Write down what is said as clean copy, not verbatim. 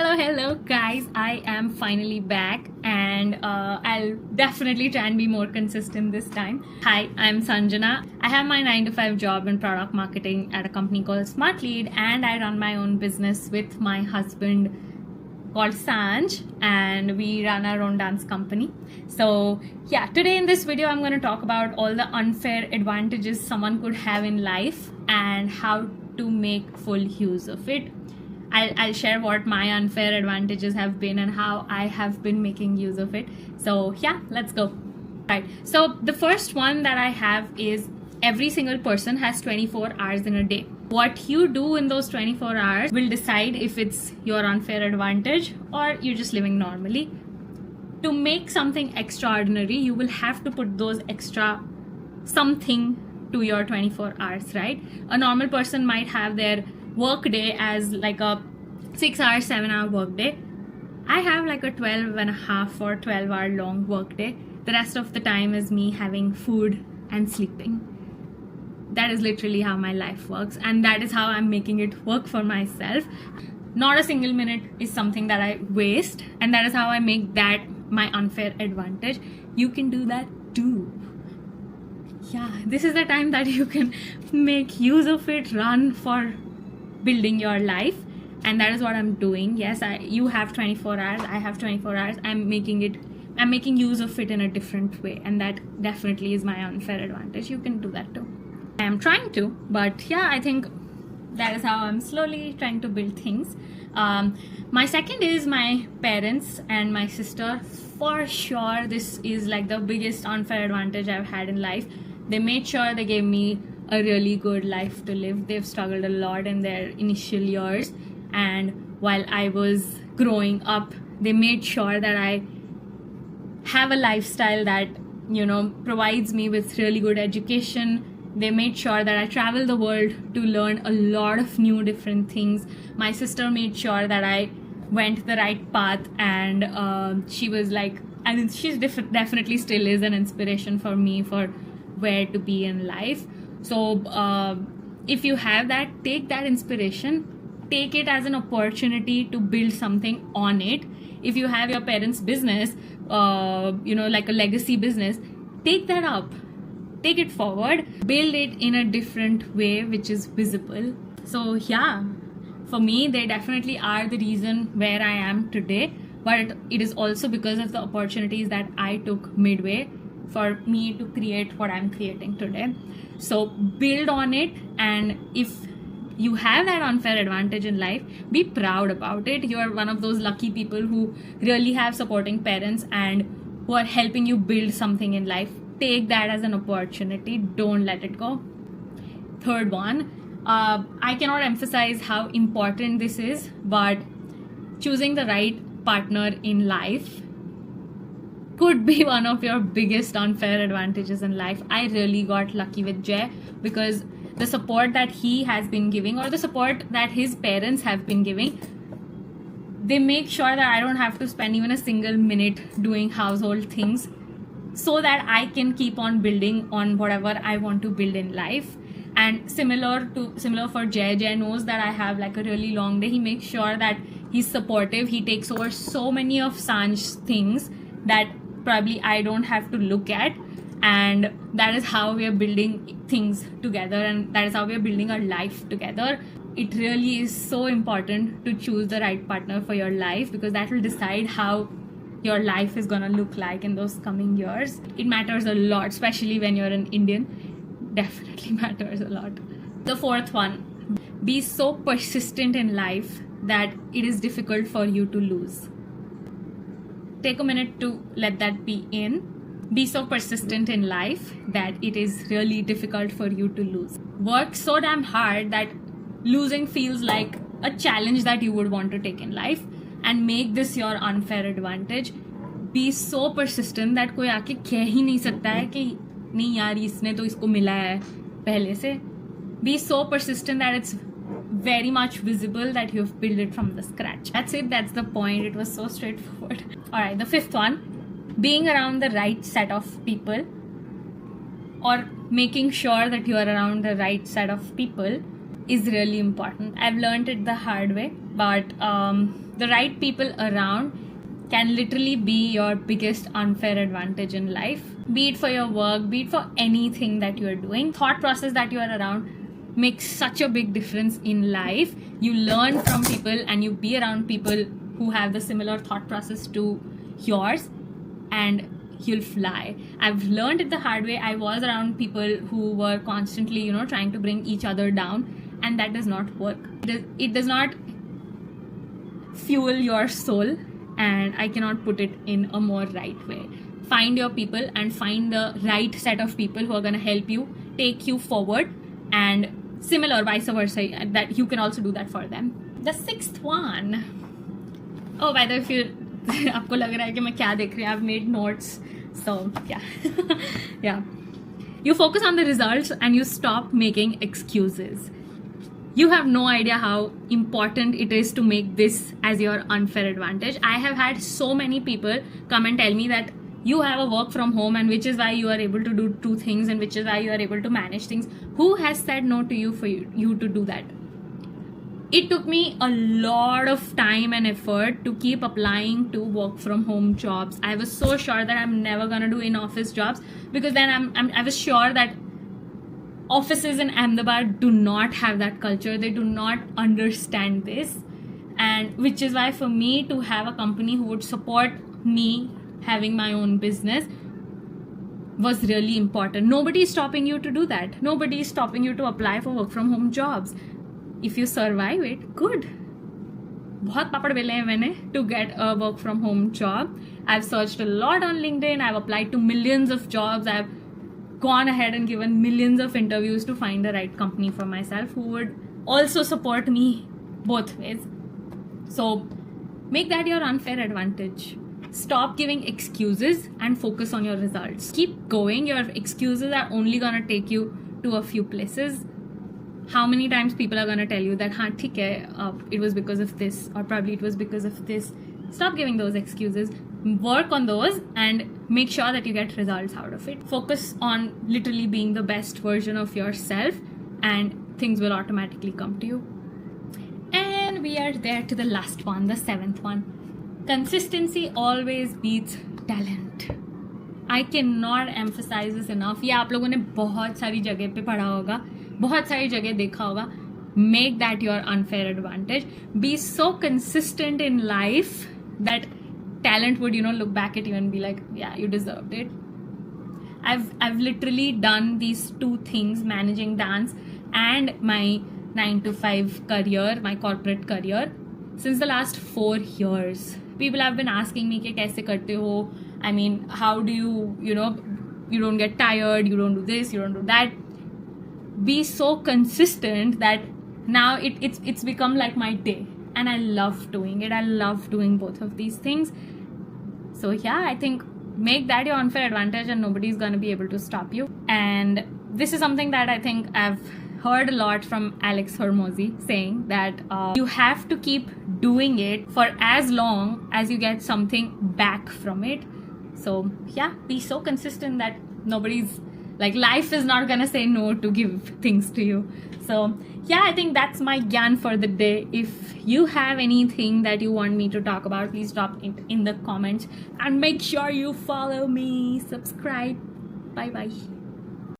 Hello, guys. I am finally back, and I'll definitely try and be more consistent this time. Hi, I'm Sanjana. I have my 9 to 5 job in product marketing at a company called SmartLead, and I run my own business with my husband called Sanj, and we run our own dance company. So, yeah, today in this video, I'm going to talk about all the unfair advantages someone could have in life and how to make full use of it. I'll share what my unfair advantages have been and how I have been making use of it. So yeah, let's go. Right. So the first one that I have is every single person has 24 hours in a day. What you do in those 24 hours will decide if it's your unfair advantage or you're just living normally. To make something extraordinary, you will have to put those extra something to your 24 hours, right? A normal person might have their work day as like a 6 hour 7 hour work day. I have like a 12 and a half or 12 hour long work day. The rest of the time is me having food and sleeping. That is literally how my life works, and that is how I'm making it work for myself. Not a single minute is something that I waste, and that is how I make that my unfair advantage. You can do that too. Yeah, this is the time that you can make use of it, run for building your life, and that is what I'm doing. Yes, you have 24 hours, I have 24 hours. I'm making use of it in a different way, and that definitely is my unfair advantage. You can do that too. I am trying to, but yeah, I think that is how I'm slowly trying to build things. My second is my parents and my sister. For sure, this is like the biggest unfair advantage I've had in life. They made sure they gave me a really good life to live. They've struggled a lot in their initial years, and while I was growing up, they made sure that I have a lifestyle that, provides me with really good education. They made sure that I travel the world to learn a lot of new different things. My sister made sure that I went the right path, and she was like, and she's definitely still is an inspiration for me for where to be in life. So if you have that, take that inspiration, take it as an opportunity to build something on it. If you have your parents' business, like a legacy business, take that up, take it forward, build it in a different way which is visible. So yeah, for me, they definitely are the reason where I am today, but it is also because of the opportunities that I took midway for me to create what I'm creating today. So build on it, and if you have that unfair advantage in life, be proud about it. You are one of those lucky people who really have supporting parents and who are helping you build something in life. Take that as an opportunity. Don't let it go. Third one, I cannot emphasize how important this is, but choosing the right partner in life could be one of your biggest unfair advantages in life. I really got lucky with Jay because the support that he has been giving, or the support that his parents have been giving, they make sure that I don't have to spend even a single minute doing household things, so that I can keep on building on whatever I want to build in life. And similar for Jay knows that I have like a really long day. He makes sure that he's supportive. He takes over so many of Sanj's things that probably I don't have to look at, and that is how we are building things together, and that is how we are building our life together. It really is so important to choose the right partner for your life, because that will decide how your life is gonna look like in those coming years. It matters a lot, especially when you're an Indian. Definitely matters a lot. The fourth one, be so persistent in life that it is difficult for you to lose. Take a minute to let that be in. Be so persistent in life that it is really difficult for you to lose. Work so damn hard that losing feels like a challenge that you would want to take in life, and make this your unfair advantage. Be so persistent that कोई आके कह ही नहीं सकता है कि नहीं यार इसने तो इसको मिला है पहले से. Be so persistent that it's very much visible that you've built it from the scratch. That's it. That's the point. It was so straightforward. All right, the fifth one, being around the right set of people, or making sure that you are around the right set of people is really important. I've learned it the hard way, but the right people around can literally be your biggest unfair advantage in life. Be it for your work, be it for anything that you are doing. Thought process that you are around makes such a big difference in life. You learn from people and you be around people who have the similar thought process to yours, and you'll fly. I've learned it the hard way. I was around people who were constantly, trying to bring each other down, and that does not work. It does not fuel your soul, and I cannot put it in a more right way. Find your people and find the right set of people who are going to help you, take you forward, and similar vice versa, that you can also do that for them. The sixth one. Oh, by the way, if you आपको लग रहा है कि मैं क्या देख रही हूँ, I've made notes. So yeah. Yeah. You focus on the results and you stop making excuses. You have no idea how important it is to make this as your unfair advantage. I have had so many people come and tell me that you have a work from home, and which is why you are able to do two things, and which is why you are able to manage things. Who has said no to you for you to do that? It took me a lot of time and effort to keep applying to work from home jobs. I was so sure that I'm never gonna do in-office jobs, because then I was sure that offices in Ahmedabad do not have that culture. They do not understand this, and which is why for me to have a company who would support me having my own business was really important. Nobody is stopping you to do that. Nobody is stopping you to apply for work from home jobs. If you survive it, good. बहुत पापड़ बेले हैं मैंने to get a work from home job. I've searched a lot on LinkedIn. I've applied to millions of jobs. I've gone ahead and given millions of interviews to find the right company for myself who would also support me both ways. So make that your unfair advantage. Stop giving excuses and focus on your results. Keep going. Your excuses are only gonna take you to a few places. How many times people are going to tell you that, haan, theek hai, it was because of this, or probably it was because of this. Stop giving those excuses. Work on those and make sure that you get results out of it. Focus on literally being the best version of yourself, and things will automatically come to you. And we are there to the last one, the seventh one. Consistency always beats talent. I cannot emphasize this enough. ये आप लोगों ने बहुत सारी जगह पे पढ़ा होगा, बहुत सारी जगह देखा होगा. Make that your unfair advantage. Be so consistent in life that talent would, look back at you and be like, yeah, you deserved it. I've literally done these two things, managing dance and my 9-to-5 career, my corporate career, since the last 4 years. People have been asking me कि कैसे करते हो? I mean, how do you, you don't get tired, you don't do this, you don't do that. Be so consistent that now it's become like my day, and I love doing it. I love doing both of these things. So yeah, I think make that your unfair advantage, and nobody's gonna be able to stop you. And this is something that I think I've heard a lot from Alex Hormozi, saying that you have to keep doing it for as long as you get something back from it. So yeah, be so consistent that nobody's like, life is not gonna say no to give things to you. So yeah, I think that's my gyan for the day. If you have anything that you want me to talk about, please drop it in the comments, and make sure you follow me, subscribe. Bye bye.